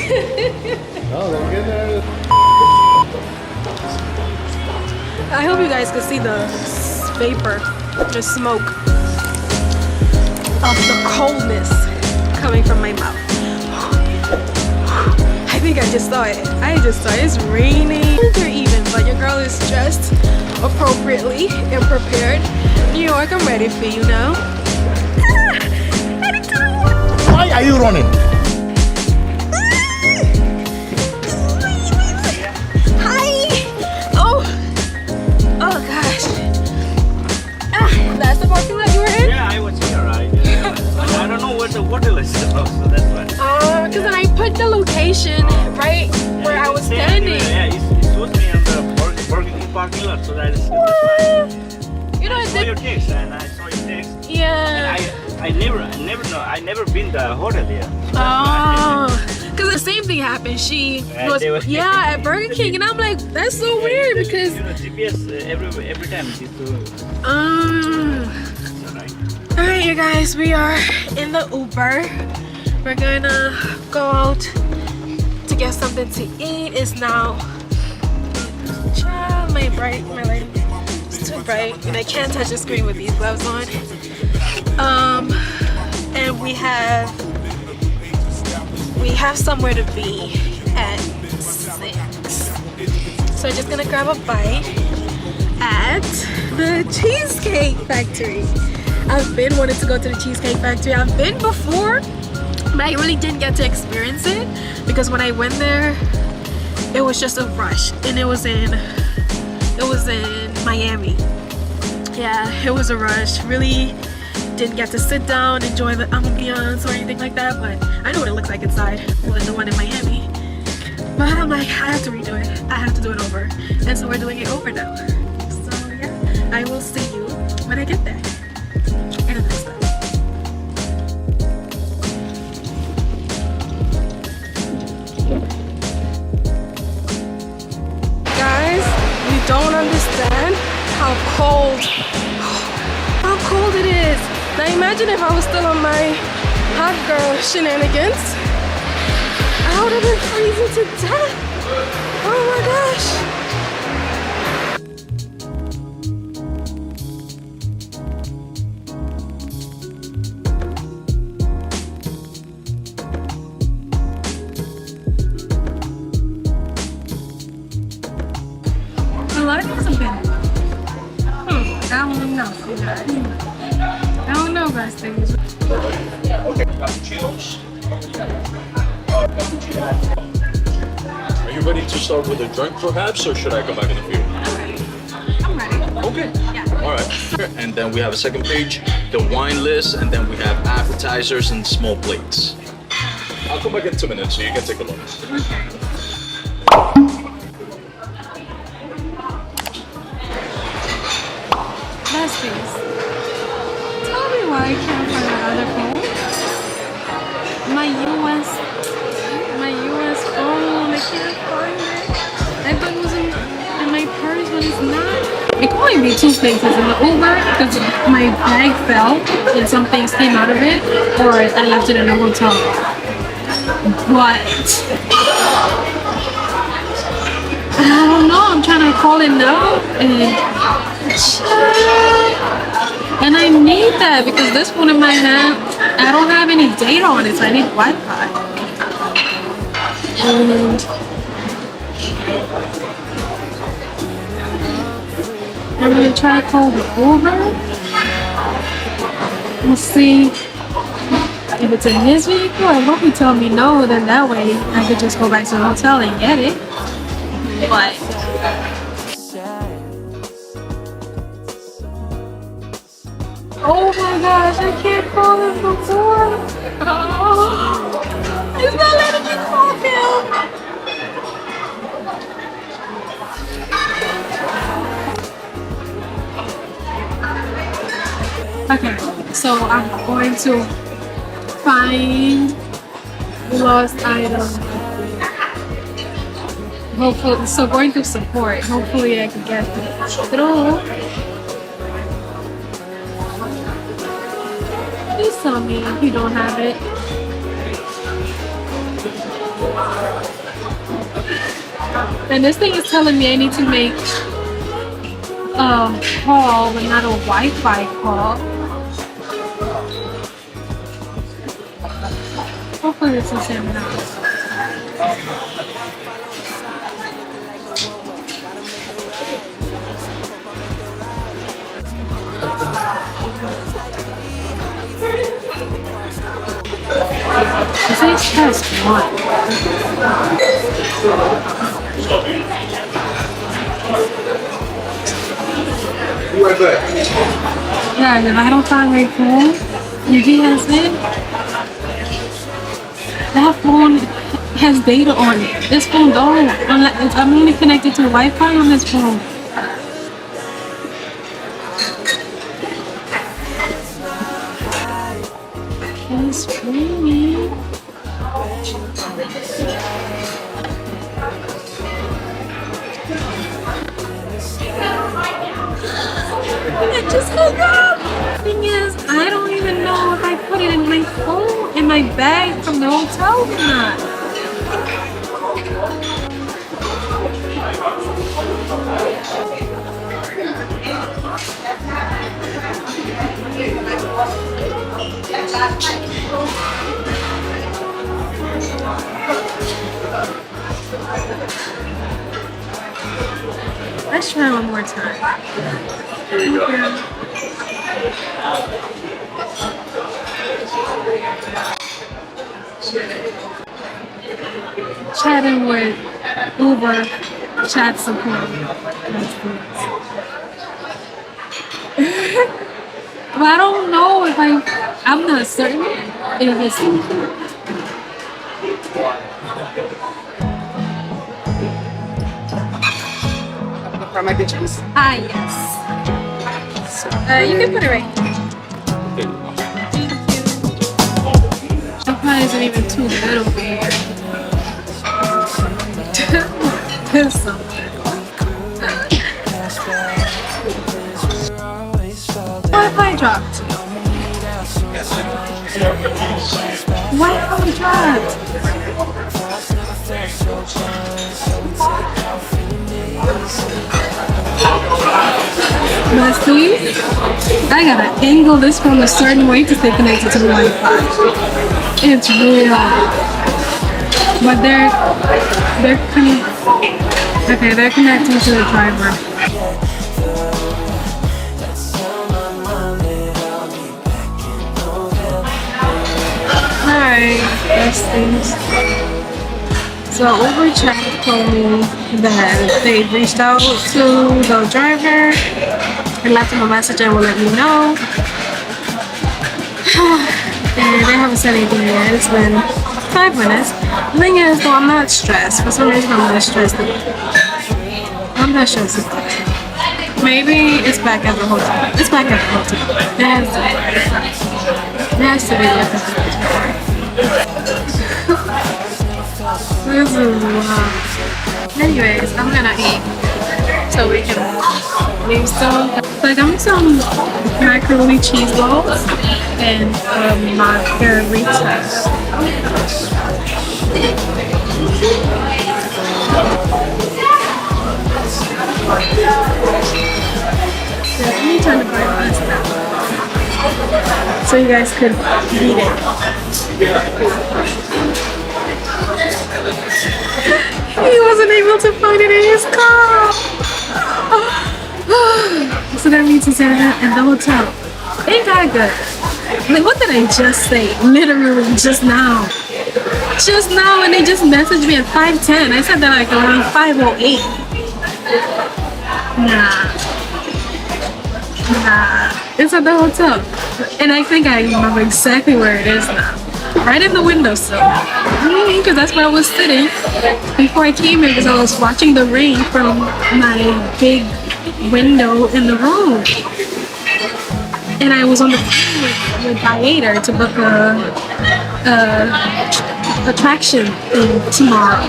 Oh, they're getting there. I hope you guys can see the vapor, the smoke of the coldness coming from my mouth. I think I just saw it. It's raining. Winter even, but your girl is dressed appropriately and prepared. New York, I'm ready for you now. Why are you running? That's the parking lot you were in? Yeah, I was here. I don't know where the hotel is, so that's why. Because I put the location right where I was standing. Yeah, it showed me on the Burger King parking lot, so that is. You know, I saw your text, and I saw your text. Yeah. And I never been the hotel here. Oh, because the same thing happened. She was at Burger King, and I'm like, that's so weird because you know GPS every time it to. All right, you guys, we are in the Uber. We're gonna go out to get something to eat. It's now my lighting is too bright, and I can't touch the screen with these gloves on. And we have somewhere to be at 6. So I'm just gonna grab a bite at the Cheesecake Factory. I've been wanting to go to the Cheesecake Factory. I've been before, but I really didn't get to experience it because when I went there, it was just a rush, and it was in Miami. Yeah, it was a rush. Really didn't get to sit down, enjoy the ambiance or anything like that, but I know what it looks like inside. Well, the one in Miami. But I'm like, I have to redo it. I have to do it over. And so we're doing it over now. So yeah, I will see you when I get there. In the next step. Guys, you don't understand how cold it is. Now imagine if I was still on my hot girl shenanigans. I would have been freezing to death. Oh my gosh. A lot of things have been. I don't know. I don't know about things. Okay, cheers. Are you ready to start with a drink perhaps, or should I come back in a few? I'm ready. Okay. Yeah. All right. And then we have a second page, the wine list, and then we have appetizers and small plates. I'll come back in 2 minutes so you can take a look. Okay. Besties, tell me why I can't find my other phone. My US phone, I can't find it. I thought it was in my purse, but it's not. It could only be 2 places, in the Uber because my bag fell and some things came out of it, or I left it in a hotel. But I don't know, I'm trying to call it now and I need that because this phone in my hand, I don't have any data on it, so I need Wi-Fi. And I'm gonna try to call the Uber. We'll see if it's in his vehicle. I hope he tell me no, then that way I could just go back to the hotel and get it. But oh my gosh, I can't call him before. Oh, it's not letting me call him. Okay, so I'm going to find lost item. Hopefully, so going to support. Hopefully I can get through. Please tell me if you don't have it. And this thing is telling me I need to make a call, but not a Wi-Fi call. Hopefully it's the same now. It says test 1. Yeah, if I don't find my phone, if he has it, that phone has data on it. This phone don't. I'm only connected to Wi-Fi on this phone. It's free. It just hung up. Thing is, I don't even know if I put it in my phone, in my bag from the hotel or not. Let's try one more time. Here you go. Chatting with Uber chat support. But I don't know if I'm not certain if it's From my pictures. ah yes. So, you can put it right here. Thank you. That pie isn't even too little here. There's something. Wi-Fi dropped. Wi-Fi dropped. But see, I gotta angle this from a certain way to stay connected to the Wi-Fi. It's real. But they're connecting to the driver. Alright, that's things. So Uber chat told me that they reached out to the driver and left him a message and will let me know. And they haven't said anything yet. It's been 5 minutes. The thing is, though, I'm not stressed. For some reason, I'm not stressed about it. I'm not stressed about it. Maybe it's back at the hotel. It's back at the hotel. It has to be back at the hotel. This is wild. Anyways, I'm gonna eat so we can leave soon. So I got some macaroni cheese balls and margaritas. Let me turn the breakfast down so you guys could read it. He wasn't able to find it in his car. So that means he's in the hotel. Ain't that good? Like, what did I just say? Literally just now. Just now, and they just messaged me at 5:10. I said that like around 5:08. Nah. It's at the hotel. And I think I remember exactly where it is now. Right in the windowsill. Because that's where I was sitting before I came here, because I was watching the rain from my big window in the room. And I was on the phone with Viator to book a attraction thing tomorrow.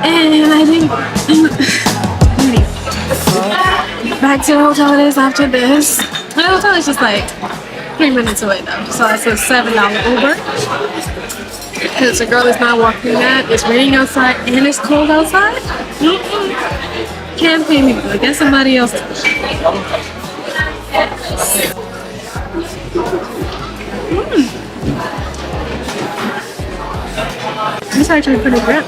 And I didn't... Back to the hotel it is after this. The hotel is just like 3 minutes away though. So it's a $7 Uber. Because the girl is not walking that. It's raining outside and it's cold outside. Mm-mm. Can't pay me, but get somebody else. This is actually pretty good.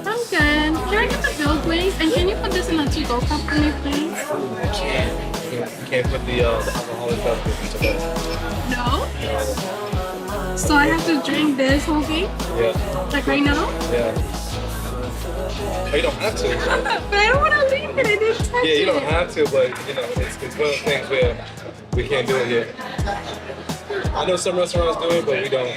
I'm good. Can I get the bill, please? And can you put this in a to-go cup for me, please? You can't put the alcoholic beverage into that. No? So I have to drink this whole thing? Yeah. Like right now? Yeah. Oh, you don't have to. But I don't want to leave it. I didn't touch Yeah, you it. don't have to, but you know, it's one of the things where we can't do it here. I know some restaurants do it, but we don't.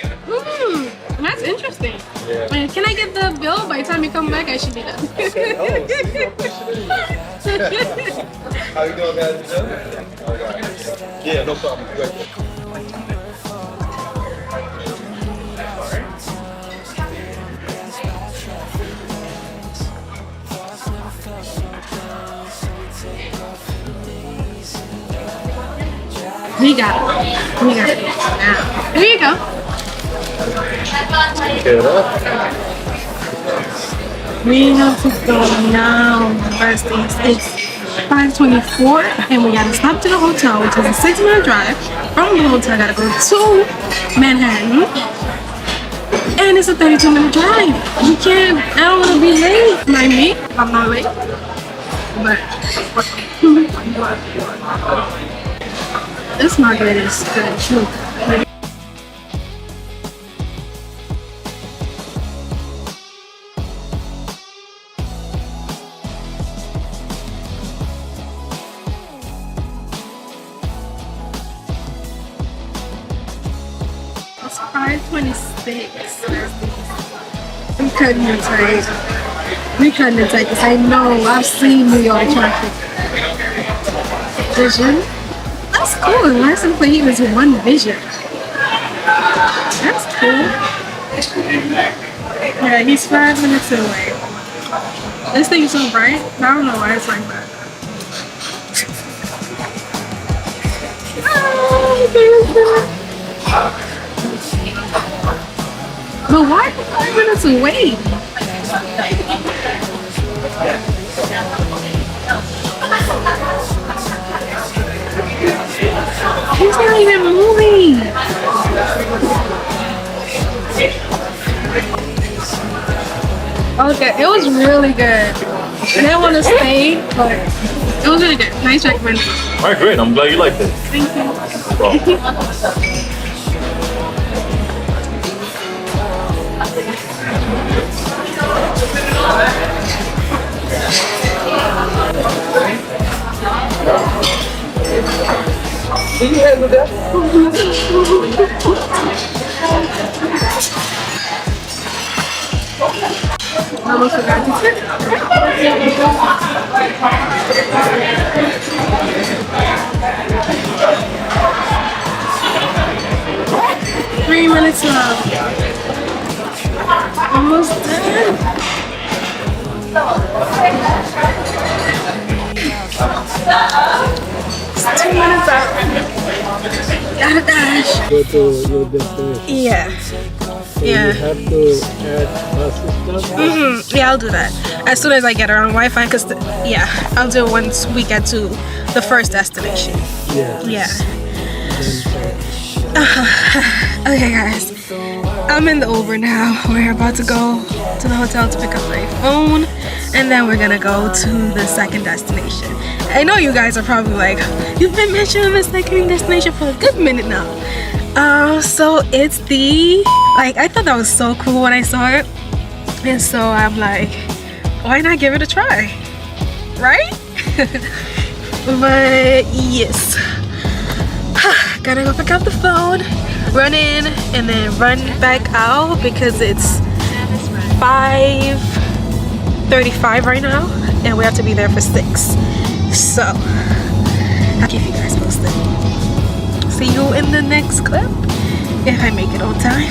That's interesting. Yeah. And can I get the bill? By the time you come back, I should be done. Oh, see, you push it in. How you doing, guys? Okay. Yeah, no problem. Right there. We got it. We got it. Now, here you go. We have to go now. First things, it's 5:24 and we gotta stop to the hotel, which is a 6-minute drive. From the hotel, I gotta go to Manhattan. And it's a 32-minute drive. You can't, I don't wanna be late. Mind me, I'm not late. But this market is good too. It's 5:26. I'm cutting it tight. We cutting it tight because I know I've seen New York traffic. Vision. That's cool. The license plate is one vision. That's cool. Yeah, he's 5 minutes away. This thing's so bright. I don't know why it's like that. But why 5 minutes away? He's not even moving. Okay, it was really good. I didn't want to stay, but it was really good. Nice recommendation. All right, great. I'm glad you liked it. Thank you. Can you handle that? I almost forgot to sit. 3 minutes left. Almost done. It's 2 minutes out. Gotta dash. Go to your destination. Yeah. So Yeah. you have to add bus stuff. Yeah, I'll do that as soon as I get around Wi-Fi. Cause yeah, I'll do it once we get to the first destination. Yeah. Yeah. Then, Okay, guys. I'm in the Uber now. We're about to go to the hotel to pick up my phone, and then we're gonna go to the second destination. I know you guys are probably like, you've been mentioning the second destination for a good minute now. So it's the, like, I thought that was so cool when I saw it, and so I'm like, why not give it a try, right? But yes, gotta go pick up the phone, run in, and then run back out because it's 5:35 right now, and we have to be there for 6. So I'll keep you guys posted. See you in the next clip if I make it on time.